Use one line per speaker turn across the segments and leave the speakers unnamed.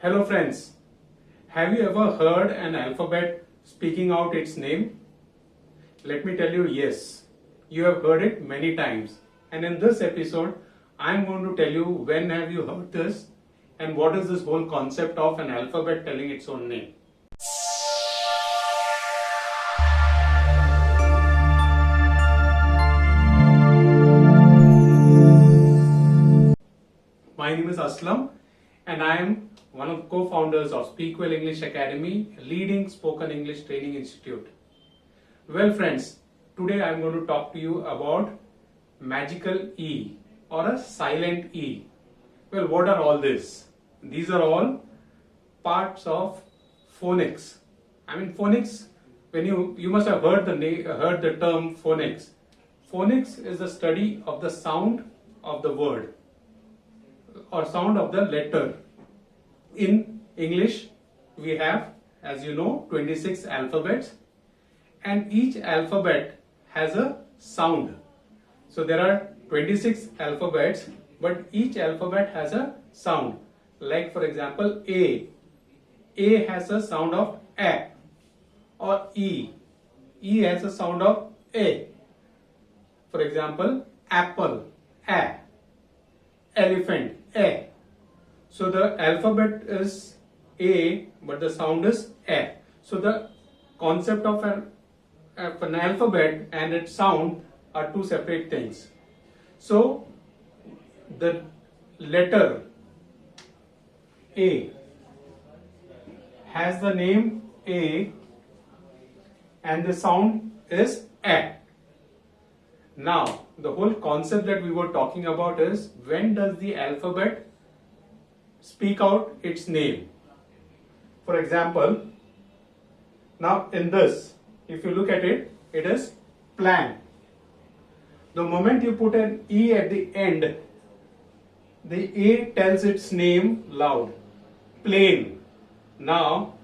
Hello friends, have you ever heard an alphabet speaking out its name? Let me tell you, yes, you have heard it many times. And in this episode, I am going to tell you when have you heard this and what is this whole concept of an alphabet telling its own name. My name is Aslam and I am one of the co-founders of Speakwell English Academy, a leading spoken English training institute. Well friends, today I am going to talk to you about magical E or a silent E. Well, what are all this? These are all parts of phonics. Phonics, when you must have heard the term phonics. Phonics is the study of the sound of the word or sound of the letter. In English, we have, as you know, 26 alphabets, and each alphabet has a sound. So there are 26 alphabets, but each alphabet has a sound. Like for example, A. A has a sound of A, or E. E has a sound of A. For example, apple, A. Elephant, A. So the alphabet is A, but the sound is A. So the concept of an alphabet and its sound are two separate things. So the letter A has the name A and the sound is A. Now the whole concept that we were talking about is, when does the alphabet speak out its name? For example, now in this, if you look at it, it is plan. The moment you put an E at the end, the A tells its name loud. Plane. Now,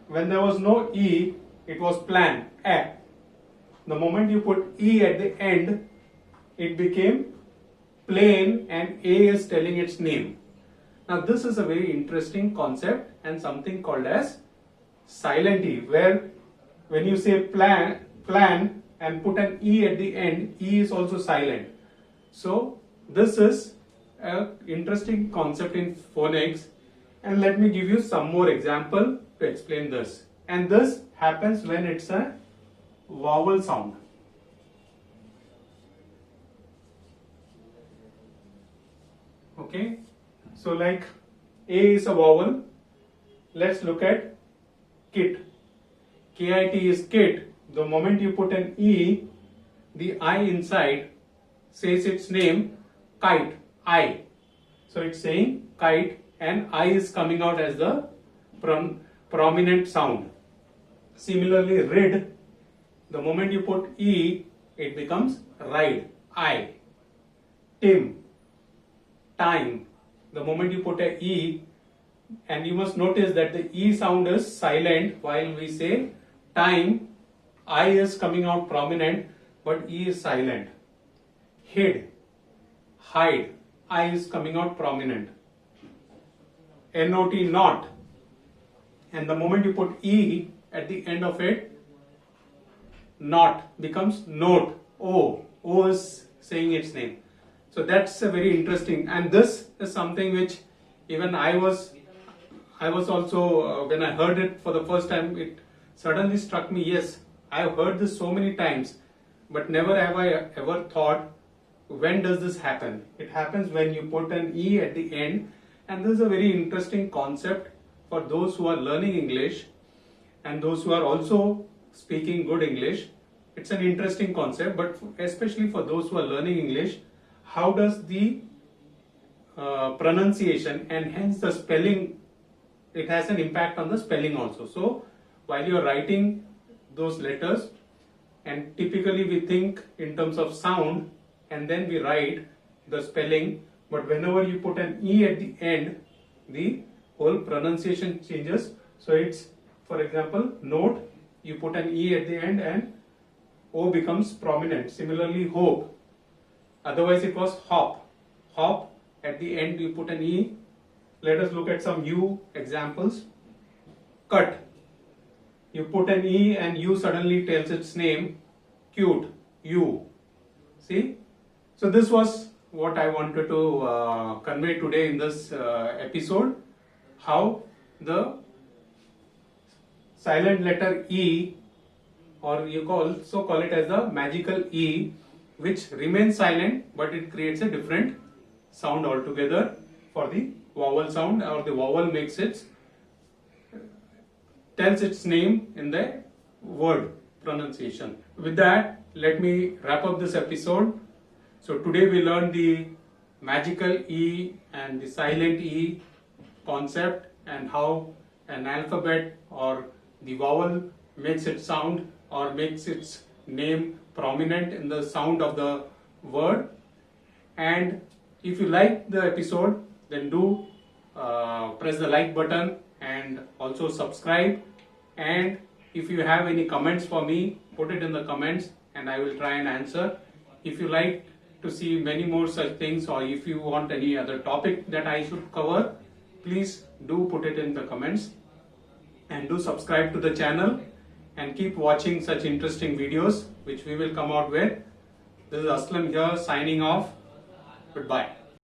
when there was no E, it was plan. A. The moment you put E at the end, it became plane and A is telling its name. Now this is a very interesting concept and something called as silent E, where when you say plan and put an E at the end, E is also silent. So this is an interesting concept in phonics, and let me give you some more example to explain this. And this happens when it's a vowel sound. Okay, so like A is a vowel. Let's look at kit. KIT is kit. The moment you put an E, the I inside says its name, kite, I. So it's saying kite and I is coming out as the prominent sound. Similarly, rid, the moment you put E, it becomes ride, I. Tim, time, the moment you put a E, and you must notice that the E sound is silent while we say time, I is coming out prominent, but E is silent. Hid, hide, I is coming out prominent. NOT, not, and the moment you put E at the end of it, not becomes note, O. O is saying its name. So that's a very interesting, and this is something which even I was also, when I heard it for the first time, it suddenly struck me, yes, I have heard this so many times, but never have I ever thought, when does this happen? It happens when you put an E at the end, and this is a very interesting concept for those who are learning English and those who are also speaking good English. It's an interesting concept, but especially for those who are learning English, how does the pronunciation and hence the spelling, it has an impact on the spelling also. So while you are writing those letters, and typically we think in terms of sound and then we write the spelling, but whenever you put an E at the end, the whole pronunciation changes. So it's, for example, note, you put an E at the end and O becomes prominent. Similarly, hope, otherwise it was hop. Hop, at the end you put an E let us look at some U examples. Cut. You put an E and U suddenly tells its name. Cute. U. See? So this was what I wanted to convey today in this episode. How the silent letter E, or you also call it as the magical E, which remains silent but it creates a different sound altogether for the vowel sound, or the vowel tells its name in the word pronunciation. With that, let me wrap up this episode. So today we learned the magical E and the silent E concept, and how an alphabet or the vowel makes its sound or makes its name prominent in the sound of the word. And if you like the episode, then do press the like button and also subscribe. And if you have any comments for me, put it in the comments and I will try and answer. If you like to see many more such things, or if you want any other topic that I should cover, please do put it in the comments, and do subscribe to the channel and keep watching such interesting videos which we will come out with. This is Aslam here, signing off. Goodbye.